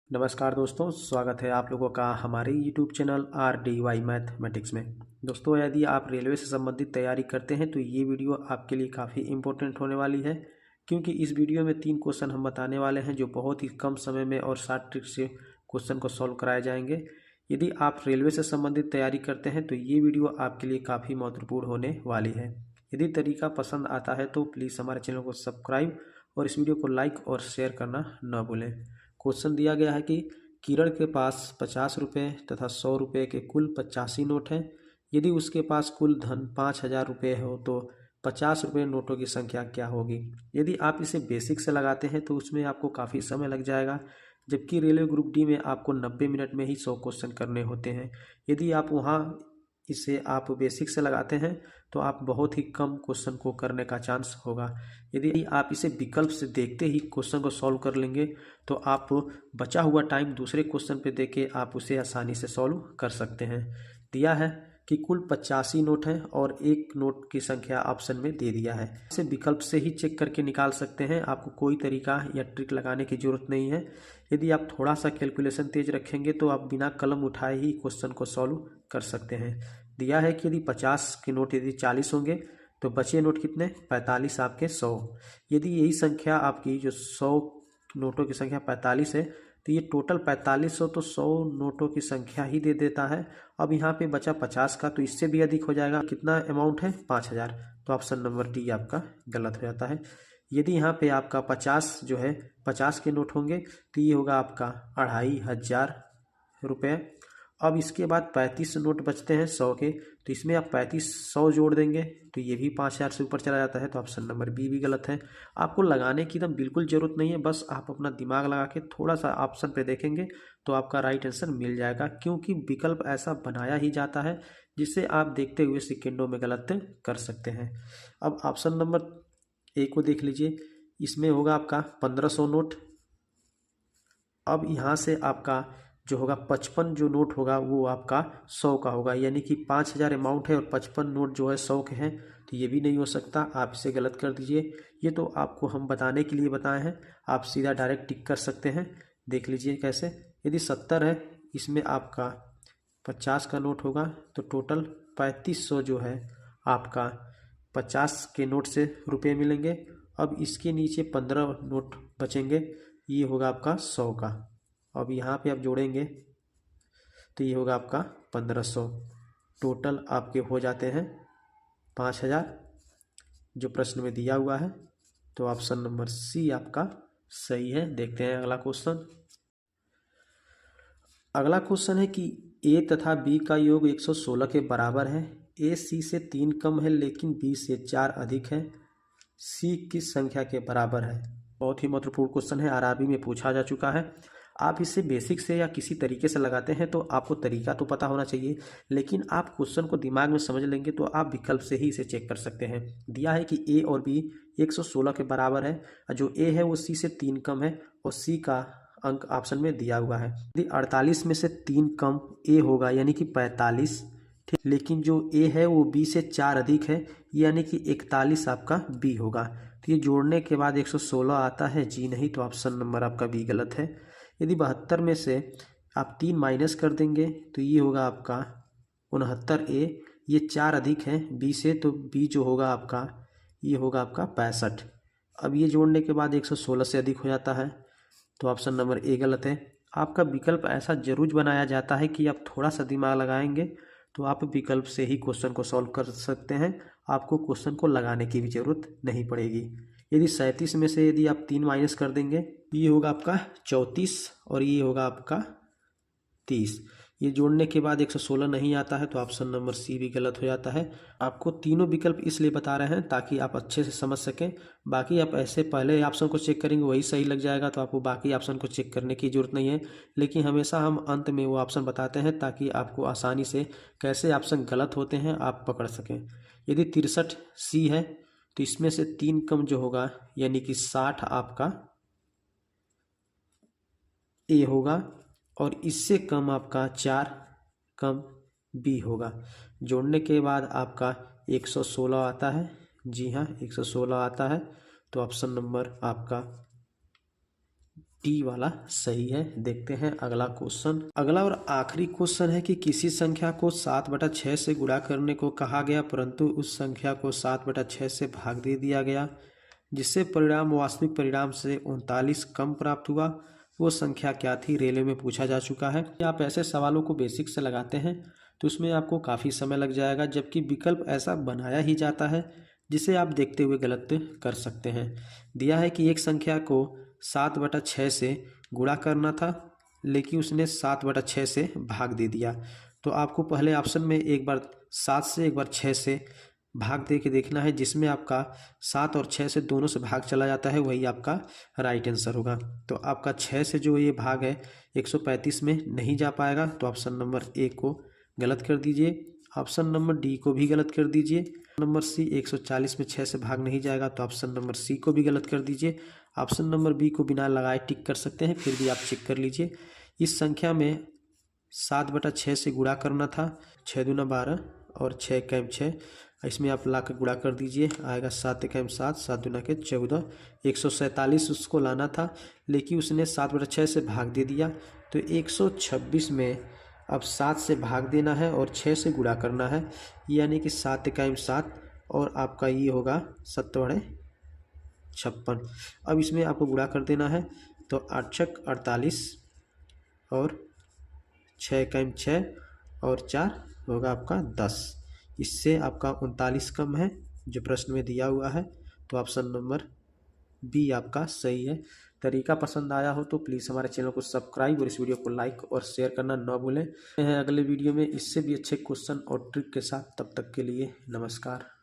नमस्कार दोस्तों, स्वागत है आप लोगों का हमारे YouTube चैनल RDY मैथमेटिक्स में। दोस्तों, यदि आप रेलवे से संबंधित तैयारी करते हैं तो ये वीडियो आपके लिए काफ़ी इम्पोर्टेंट होने वाली है, क्योंकि इस वीडियो में 3 क्वेश्चन हम बताने वाले हैं जो बहुत ही कम समय में और शॉर्ट ट्रिक से क्वेश्चन को सॉल्व कराए जाएंगे। यदि आप रेलवे से संबंधित तैयारी करते हैं तो ये वीडियो आपके लिए काफ़ी महत्वपूर्ण होने वाली है। यदि तरीका पसंद आता है तो प्लीज़ हमारे चैनल को सब्सक्राइब और इस वीडियो को लाइक और शेयर करना न भूलें। क्वेश्चन दिया गया है कि किरण के पास 50 रुपये तथा 100 रुपये के कुल 85 नोट हैं। यदि उसके पास कुल धन 5,000 रुपये हो तो 50 रुपये नोटों की संख्या क्या होगी। यदि आप इसे बेसिक से लगाते हैं तो उसमें आपको काफ़ी समय लग जाएगा, जबकि रेलवे ग्रुप डी में आपको 90 मिनट में ही 100 क्वेश्चन करने होते हैं। यदि आप वहाँ इसे आप बेसिक से लगाते हैं तो आप बहुत ही कम क्वेश्चन को करने का चांस होगा। यदि आप इसे विकल्प से देखते ही क्वेश्चन को सॉल्व कर लेंगे तो आप बचा हुआ टाइम दूसरे क्वेश्चन पे देके आप उसे आसानी से सॉल्व कर सकते हैं। दिया है कि कुल 85 नोट हैं और एक नोट की संख्या ऑप्शन में दे दिया है। इसे विकल्प से ही चेक करके निकाल सकते हैं, आपको कोई तरीका या ट्रिक लगाने की जरूरत नहीं है। यदि आप थोड़ा सा कैलकुलेशन तेज रखेंगे तो आप बिना कलम उठाए ही क्वेश्चन को सॉल्व कर सकते हैं। दिया है कि यदि 50 के नोट यदि 40 होंगे तो बचे नोट कितने 45 आपके 100। यदि यही संख्या आपकी जो 100 नोटों की संख्या 45 है तो ये टोटल 45 हो तो 100 नोटों की संख्या ही दे देता है। अब यहाँ पे बचा 50 का, तो इससे भी अधिक हो जाएगा। कितना अमाउंट है 5,000, तो ऑप्शन नंबर डी आपका गलत हो जाता है। यदि यहाँ पे आपका 50 जो है 50 के नोट होंगे तो ये होगा आपका 2,500 रुपये। अब इसके बाद 35 नोट बचते हैं 100 के, तो इसमें आप 35 100 जोड़ देंगे तो ये भी 5,000 से ऊपर चला जाता है, तो ऑप्शन नंबर बी भी गलत है। आपको लगाने की एकदम बिल्कुल ज़रूरत नहीं है, बस आप अपना दिमाग लगा के थोड़ा सा ऑप्शन पे देखेंगे तो आपका राइट आंसर मिल जाएगा, क्योंकि विकल्प ऐसा बनाया ही जाता है जिससे आप देखते हुए सेकेंडों में गलत कर सकते हैं। अब ऑप्शन नंबर ए को देख लीजिए, इसमें होगा आपका 1,500 नोट। अब यहाँ से आपका जो होगा 55 जो नोट होगा वो आपका 100 का होगा, यानी कि 5,000 अमाउंट है और 55 नोट जो है 100 के हैं, तो ये भी नहीं हो सकता। आप इसे गलत कर दीजिए। ये तो आपको हम बताने के लिए बताए हैं, आप सीधा डायरेक्ट टिक कर सकते हैं। देख लीजिए कैसे। यदि 70 है, इसमें आपका 50 का नोट होगा तो टोटल 3,500 जो है आपका 50 के नोट से रुपये मिलेंगे। अब इसके नीचे 15 नोट बचेंगे, ये होगा आपका 100 का। अब यहाँ पे आप जोड़ेंगे तो ये होगा आपका 1,500। टोटल आपके हो जाते हैं 5,000 जो प्रश्न में दिया हुआ है, तो ऑप्शन नंबर सी आपका सही है। देखते हैं अगला क्वेश्चन। अगला क्वेश्चन है कि ए तथा बी का योग 116 के बराबर है। ए सी से 3 कम है लेकिन बी से 4 अधिक है। सी किस संख्या के बराबर है। बहुत ही महत्वपूर्ण क्वेश्चन है, आरआरबी में पूछा जा चुका है। आप इसे बेसिक से या किसी तरीके से लगाते हैं तो आपको तरीका तो पता होना चाहिए, लेकिन आप क्वेश्चन को दिमाग में समझ लेंगे तो आप विकल्प से ही इसे चेक कर सकते हैं। दिया है कि ए और बी 116 के बराबर है, जो ए है वो सी से 3 कम है और सी का अंक ऑप्शन में दिया हुआ है। यदि 48 में से 3 कम ए होगा यानी कि 45, ठीक, लेकिन जो ए है वो बी से 4 अधिक है यानी कि 41 आपका बी होगा। तो ये जोड़ने के बाद 116 आता है, जी नहीं, तो ऑप्शन नंबर आपका बी गलत है। यदि 72 में से आप 3 माइनस कर देंगे तो ये होगा आपका 69 ए, ये 4 अधिक है बी से, तो बी जो होगा आपका ये होगा आपका 65। अब ये जोड़ने के बाद 116 से अधिक हो जाता है, तो ऑप्शन नंबर ए गलत है। आपका विकल्प ऐसा जरूर बनाया जाता है कि आप थोड़ा सा दिमाग लगाएंगे तो आप विकल्प से ही क्वेश्चन को सॉल्व कर सकते हैं, आपको क्वेश्चन को लगाने की भी जरूरत नहीं पड़ेगी। यदि 37 में से यदि आप 3 माइनस कर देंगे ये होगा आपका 34 और ये होगा आपका 30। ये जोड़ने के बाद 116 नहीं आता है, तो ऑप्शन नंबर सी भी गलत हो जाता है। आपको तीनों विकल्प इसलिए बता रहे हैं ताकि आप अच्छे से समझ सकें। बाकी आप ऐसे पहले ऑप्शन को चेक करेंगे वही सही लग जाएगा, तो आपको बाकी ऑप्शन को चेक करने की जरूरत नहीं है। लेकिन हमेशा हम अंत में वो ऑप्शन बताते हैं ताकि आपको आसानी से कैसे ऑप्शन गलत होते हैं आप पकड़ सकें। यदि 63 सी है तो इसमें से 3 कम जो होगा यानी कि 60 आपका ए होगा और इससे कम आपका 4 कम बी होगा। जोड़ने के बाद आपका 116 आता है, जी हाँ 116 आता है, तो ऑप्शन नंबर आपका टी वाला सही है। देखते हैं अगला क्वेश्चन। अगला और आखिरी क्वेश्चन है कि किसी संख्या को 7/6 से गुणा करने को कहा गया, परंतु उस संख्या को 7/6 से भाग दे दिया गया, जिससे परिणाम वास्तविक परिणाम से 39 कम प्राप्त हुआ। वो संख्या क्या थी? रेलवे में पूछा जा चुका है। आप ऐसे सवालों को बेसिक से लगाते हैं तो उसमें आपको काफ़ी समय लग जाएगा, जबकि विकल्प ऐसा बनाया ही जाता है जिसे आप देखते हुए गलत कर सकते हैं। दिया है कि एक संख्या को 7/6 से गुणा करना था, लेकिन उसने 7/6 से भाग दे दिया। तो आपको पहले ऑप्शन में एक बार 7 से एक बार 6 से भाग दे के देखना है, जिसमें आपका 7 और 6 से दोनों से भाग चला जाता है, वही आपका राइट आंसर होगा। तो आपका 6 से जो ये भाग है 135 में नहीं जा पाएगा, तो ऑप्शन नंबर ए को गलत कर दीजिए। ऑप्शन नंबर डी को भी गलत कर दीजिए। नंबर सी 140 में 6 से भाग नहीं जाएगा, तो ऑप्शन नंबर सी को भी गलत कर दीजिए। ऑप्शन नंबर बी को बिना लगाए टिक कर सकते हैं, फिर भी आप चेक कर लीजिए। इस संख्या में 7/6 से गुणा करना था, 6 दूना 12 और 6 कैम 6, इसमें आप ला कर गुणा कर दीजिए, आएगा 7 कैम 7, 7 दूना के 14, 147 उसको लाना था, लेकिन उसने 7/6 से भाग दे दिया। तो 126 में अब 7 से भाग देना है और 6 से गुणा करना है, यानी कि 7 कैम 7 और आपका ये होगा 7/56। अब इसमें आपको गुणा कर देना है, तो 8 48 और 6 कैम 6 और 4 होगा आपका 10। इससे आपका 39 कम है जो प्रश्न में दिया हुआ है, तो ऑप्शन नंबर बी आपका सही है। तरीका पसंद आया हो तो प्लीज़ हमारे चैनल को सब्सक्राइब और इस वीडियो को लाइक और शेयर करना न भूलें। अगले वीडियो में इससे भी अच्छे क्वेश्चन और ट्रिक के साथ, तब तक के लिए नमस्कार।